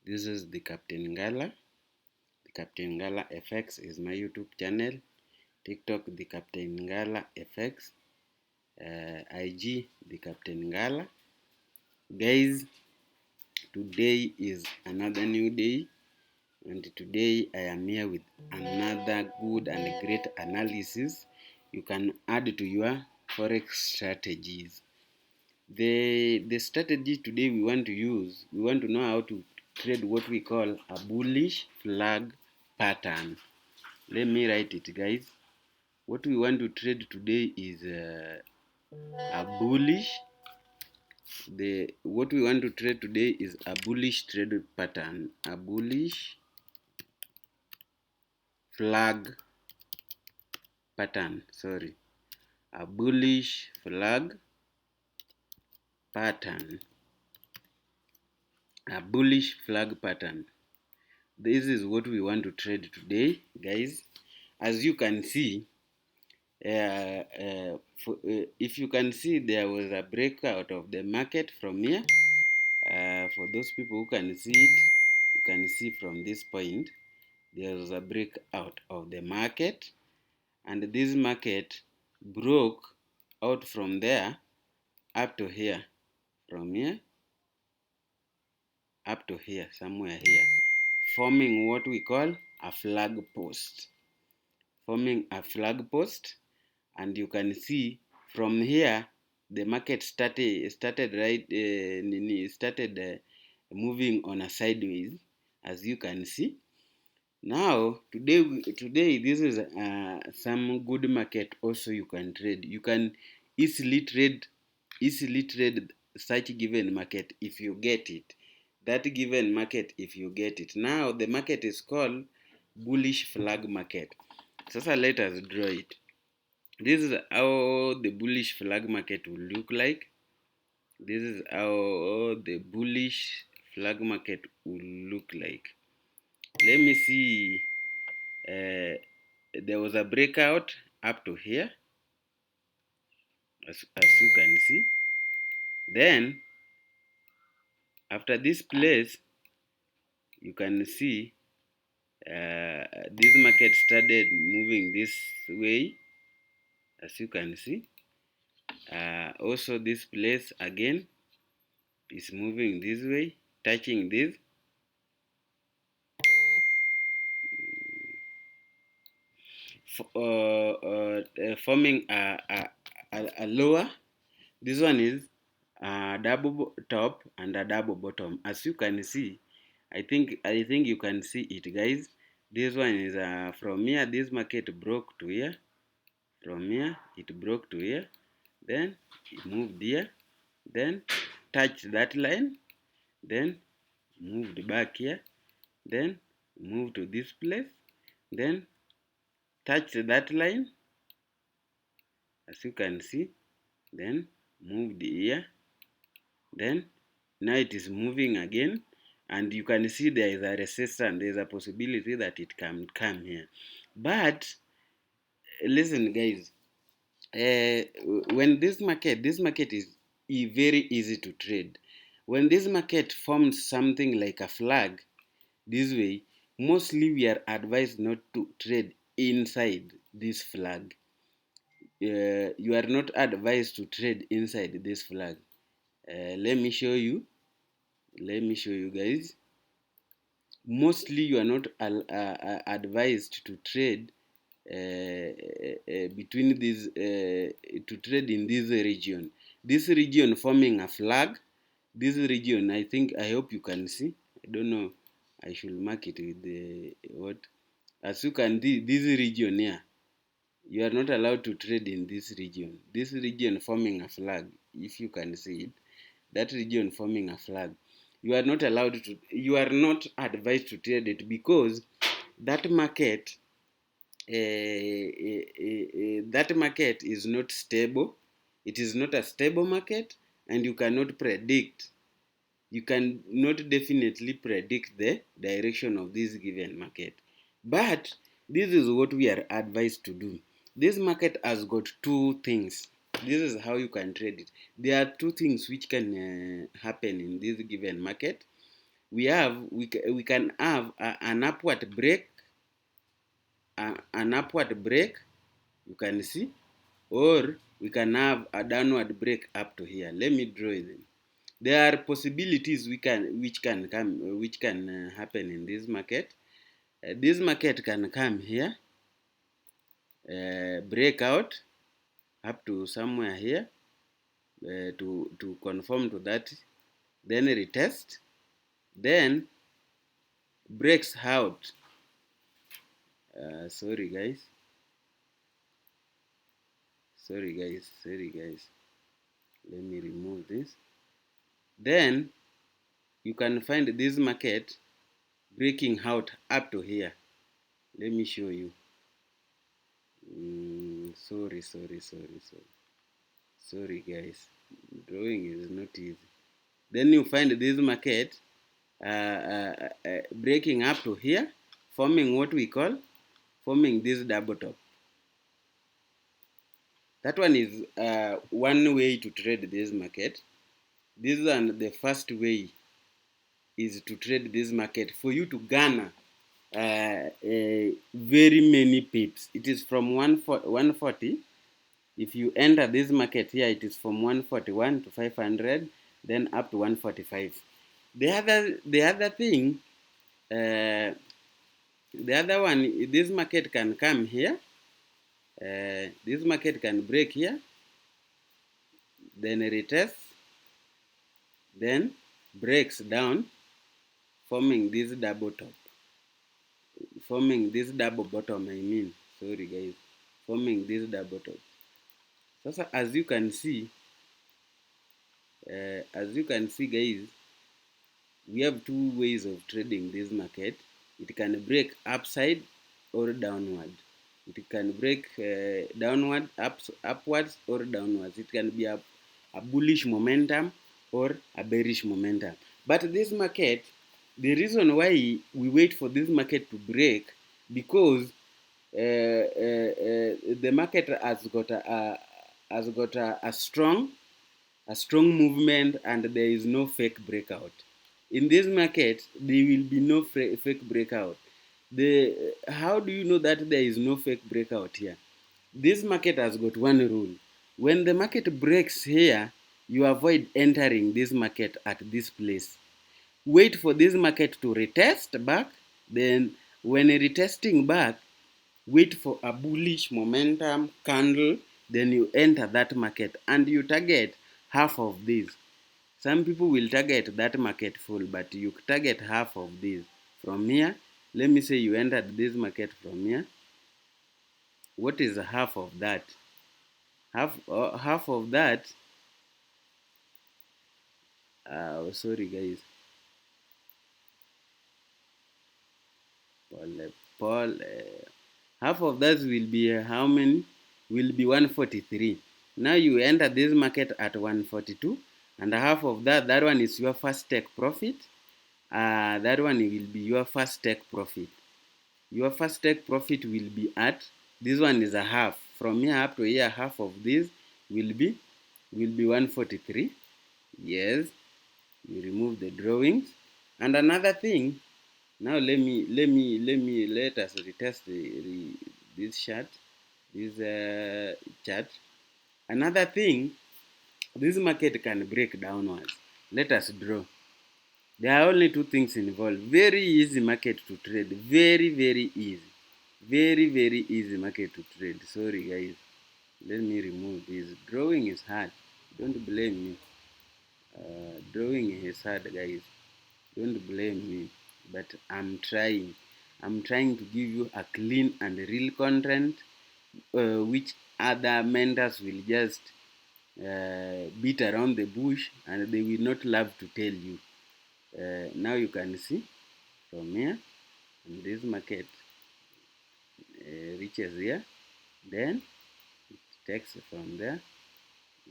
This is the Captain Ngala. The Captain Ngala FX is my YouTube channel. TikTok, the Captain Ngala FX. IG, the Captain Ngala. Guys, today is another new day, and today I am here with another good and great analysis you can add to your forex strategies. The strategy today we want to know how to trade what we call a bullish flag pattern. Let me write it, guys. What we want to trade today is a bullish. What we want to trade today is a bullish trade pattern, a bullish flag pattern. Sorry, a bullish flag pattern. A bullish flag pattern. This is what we want to trade today, guys. As you can see, if you can see, there was a breakout of the market from here. For those people who can see it, you can see from this point, there was a breakout of the market, and this market broke out from there up to here, from here up to here, somewhere here, forming what we call a flag post. Forming a flag post, and you can see from here the market started moving on a sideways, as you can see. Now today this is some good market also you can trade. You can easily trade such given market if you get it. That given market if you get it. Now the market is called bullish flag market. So let us draw it. This is how the bullish flag market will look like. This is how the bullish flag market will look like. Let me see. There was a breakout up to here, as you can see. Then after this place, you can see this market started moving this way, as you can see. Also this place again is moving this way, touching this. Forming a lower. This one is a double top and a double bottom. As you can see, I think you can see it, guys. This one is from here. This market broke to here. From here, it broke to here. Then it moved here. Then touched that line. Then moved back here. Then moved to this place. Then touched that line, as you can see. Then moved here. Then now it is moving again, and you can see there is a resistance. There is a possibility that it can come here. But listen, guys, when this market is very easy to trade. When this market forms something like a flag this way, mostly we are advised not to trade inside this flag. You are not advised to trade inside this flag. Let me show you, guys. Mostly you are not advised to trade between these, to trade in this region. This region forming a flag. This region, I hope you can see. I don't know. I should mark it with the what. As you can see, this region here, you are not allowed to trade in this region. This region forming a flag, if you can see it, that region forming a flag, you are not allowed to, you are not advised to trade it, because that market is not stable. It is not a stable market, and you cannot predict. You cannot definitely predict the direction of this given market. But this is what we are advised to do. This market has got two things. This is how you can trade it. There are two things which can happen in this given market. we can have an upward break, you can see, or we can have a downward break up to here. Let me draw them. There are possibilities which can happen in this market. This market can come here, break out up to somewhere here, to conform to that, then retest, then breaks out. Sorry guys. Let me remove this. Then you can find this market breaking out up to here. Let me show you. Sorry guys, drawing is not easy. Then you find this market breaking up to here, forming this double top. That one is one way to trade this market. This one, the first way is to trade this market for you to garner very many pips. It is from 140. If you enter this market here, it is from 141 to 500, then up to 145. The other thing, the other one, this market can come here. This market can break here, then retest, then breaks down, forming this double top, forming this double bottom. Sorry guys, forming this double top. So as you can see, guys, we have two ways of trading this market. It can break upside or downward. It can break downward, upwards or downwards. It can be a bullish momentum or a bearish momentum. But this market, the reason why we wait for this market to break, because the market has got a strong movement, and there is no fake breakout. In this market, there will be no fake breakout. How do you know that there is no fake breakout here? This market has got one rule. When the market breaks here, you avoid entering this market at this place. Wait for this market to retest back. Then when retesting back, wait for a bullish momentum candle. Then you enter that market and you target half of this. Some people will target that market full, but you target half of this. From here, let me say you entered this market from here. What is half of that? Half of that, sorry guys. Half of that will be how many? Will be 143. Now you enter this market at 142, and half of that one is your first take profit. That one will be your first take profit. Your first take profit will be at, this one is a half. From here up to here, half of this will be 143. Yes, you remove the drawings. And another thing, now let us retest this chart. Another thing, this market can break downwards. Let us draw. There are only two things involved. Very easy market to trade. Very easy. Very easy market to trade. Sorry guys. Let me remove this. Drawing is hard. Don't blame me. Drawing is hard, guys. Don't blame me. But I'm trying. I'm trying to give you a clean and real content, which other mentors will just beat around the bush, and they will not love to tell you. Now you can see from here, and this market reaches here, then it takes from there,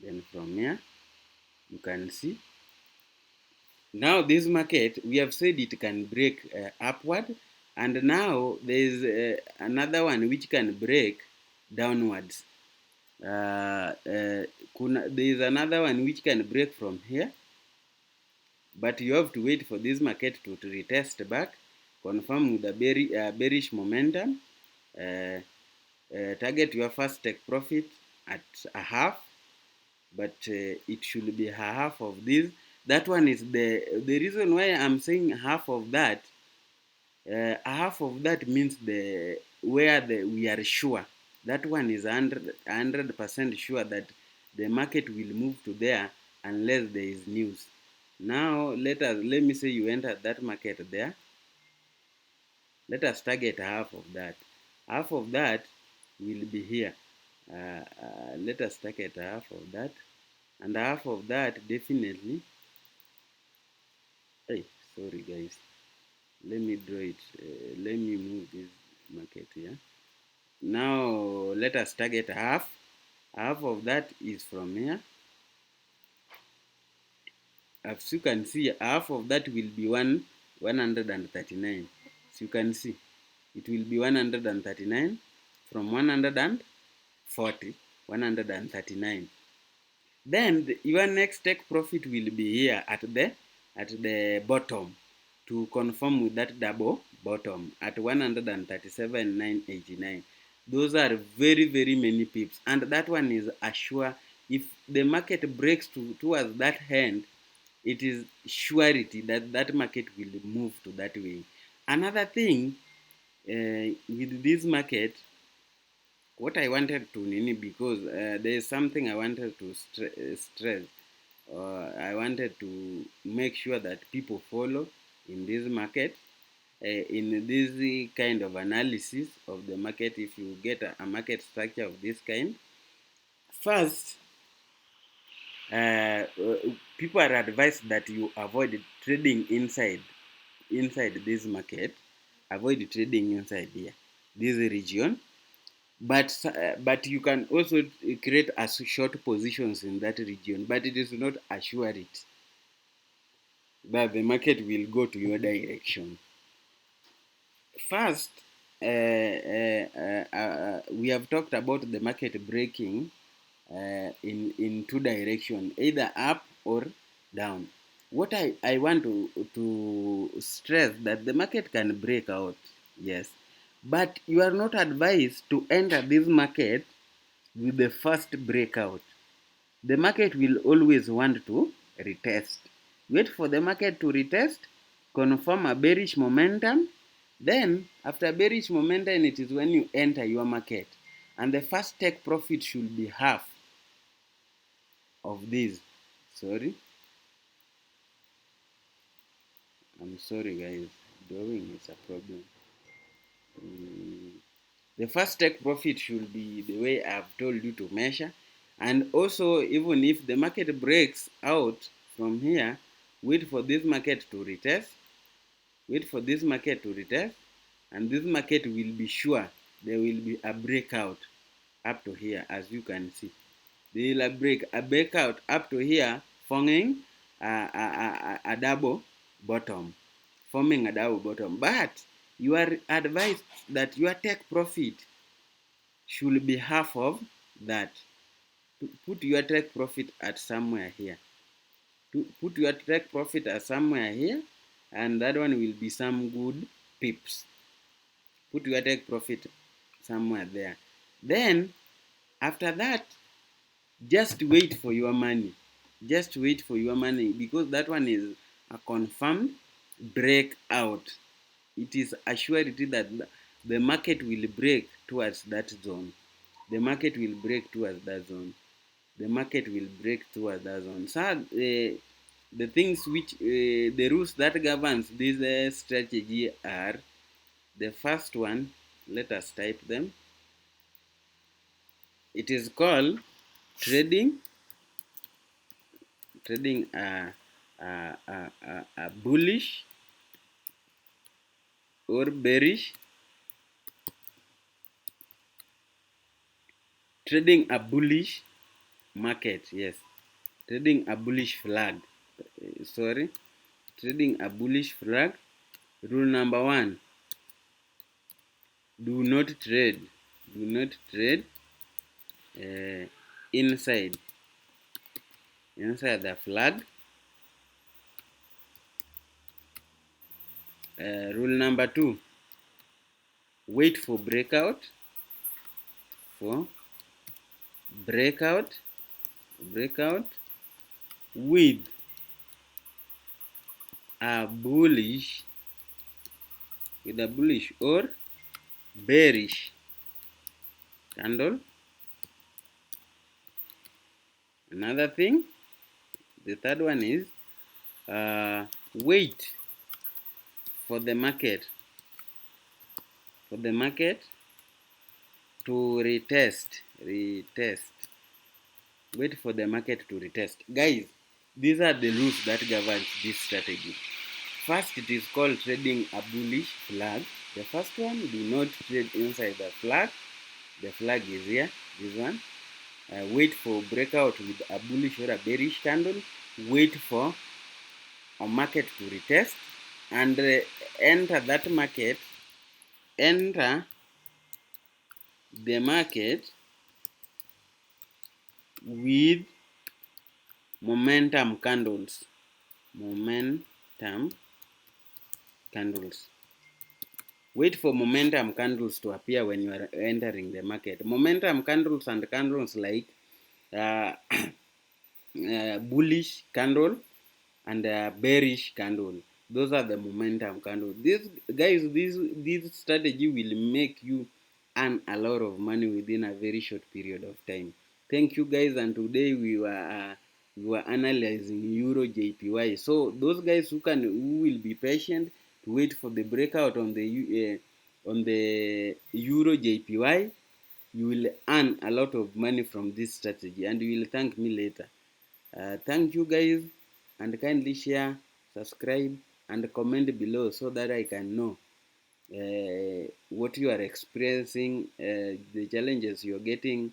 then from here you can see. Now this market, we have said it can break upward, and now there is another one which can break downwards. There is another one which can break from here, but you have to wait for this market to retest back, confirm with a bearish momentum, target your first take profit at a half, but it should be half of this. That one is the reason why I'm saying half of that. Half of that means the where we are sure. That one is 100% sure that the market will move to there unless there is news. Now let me say you enter that market there. Let us target half of that. Half of that will be here. Let us target half of that, and half of that definitely. Hey, sorry guys. Let me draw it. Let me move this market here. Now let us target half. Half of that is from here. As you can see, half of that will be 139. So you can see, it will be 139 from 140, 139. Then your next take profit will be here at the bottom to confirm with that double bottom at 137,989. Those are very, very many pips, and that one is assure. If the market breaks towards that hand, it is surety that that market will move to that way. Another thing with this market, what I wanted to nini, because there is something I wanted to stress. I wanted to make sure that people follow in this market. In this kind of analysis of the market, if you get a market structure of this kind, first, people are advised that you avoid trading inside this market. Avoid trading inside here, this region. But you can also create as short positions in that region, but it is not assured it that the market will go to your direction. First, we have talked about the market breaking in two directions, either up or down. What I want to stress that the market can break out, yes, but you are not advised to enter this market with the first breakout. The market will always want to retest. Wait for the market to retest, confirm a bearish momentum. Then, after bearish momentum, it is when you enter your market. And the first take profit should be half of this. Sorry. I'm sorry, guys. Drawing is a problem. The first take profit should be the way I've told you to measure. And also, even if the market breaks out from here, wait for this market to retest. Wait for this market to retest. And this market will be sure there will be a breakout up to here, as you can see. There will be a breakout up to here, forming a double bottom. Forming a double bottom. But you are advised that your take profit should be half of that. Put your take profit at somewhere here. Put your take profit at somewhere here, and that one will be some good pips. Put your take profit somewhere there. Then, after that, just wait for your money. Just wait for your money, because that one is a confirmed breakout. It is a surety that the market will break towards that zone. The market will break towards that zone. The market will break towards that zone. So the things which the rules that governs this strategy are: the first one, let us type them. It is called trading a bullish or bearish. Trading a bullish market, yes. Trading a bullish flag. Sorry. Trading a bullish flag. Rule number one: do not trade. Do not trade inside the flag. Rule number 2, wait for breakout, for breakout with a bullish or bearish candle. Another thing, the third one is wait for the market to retest. Wait for the market to retest. Guys, these are the rules that governs this strategy. First, it is called trading a bullish flag. The first one, do not trade inside the flag. The flag is here, this one. Wait for breakout with a bullish or a bearish candle. Wait for a market to retest and enter that market. Enter the market with momentum candles. Wait for momentum candles to appear when you are entering the market. Momentum candles and candles like bullish candle and bearish candle. Those are the momentum candles. This strategy will make you earn a lot of money within a very short period of time. Thank you guys, and today we were analyzing Euro JPY. So those guys who will be patient to wait for the breakout on the Euro JPY, you will earn a lot of money from this strategy, and you will thank me later. Thank you guys, and kindly share, subscribe, and comment below so that I can know what you are experiencing, the challenges you're getting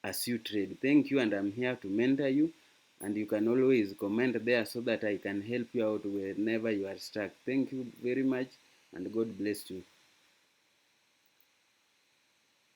as you trade. Thank you, and I'm here to mentor you, and you can always comment there so that I can help you out whenever you are stuck. Thank you very much, and God bless you.